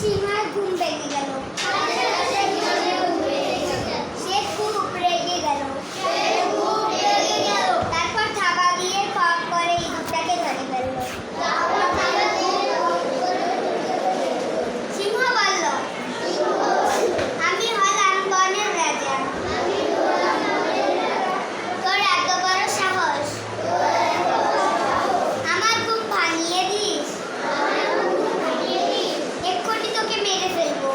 সিংহের ঘুম ভেঙে গেল। সে খুব রেগে গেল। তারপর থাবা দিয়ে খপ করে ইঁদুরটাকে ধরে ফেলল। সিংহ বলল, আমি হলাম বনের রাজা। তোর এত বড় সাহস, আমার ঘুম ভাঙিয়ে দিস? এক্ষুনি তোকে মেরে ফেলবো।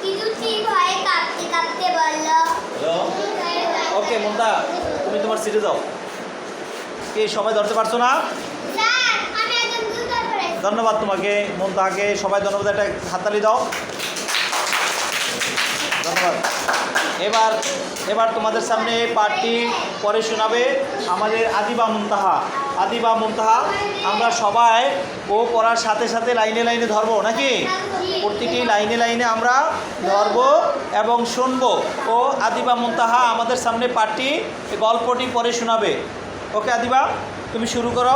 ইঁদুরটি ভয়ে কাঁপতে কাঁপতে বলল, ওকে মুন্তা, তুমি তোমার সিটে যাও। কে সবাই ধরতে পারছো না? স্যার, আমি একজন ভুল করে ফেলেছি। ধন্যবাদ তোমাকে মুন্তাকে, সবাই ধন্যবাদ, একটা হাততালি দাও। ধন্যবাদ। এবার তোমাদের সামনে পাঠটি পরে শোনাবে আমাদের আদিবা মুনতাহা। আদিবা মুনতাহা আমরা সবাই ও পড়ার সাথে সাথে লাইনে লাইনে ধরবো নাকি? প্রতিটি লাইনে লাইনে আমরা ধরবো এবং শুনবো। ও আদিবা মুনতাহা আমাদের সামনে পাঠটি গল্পটি পরে শোনাবে। ওকে আদিবা, তুমি শুরু করো।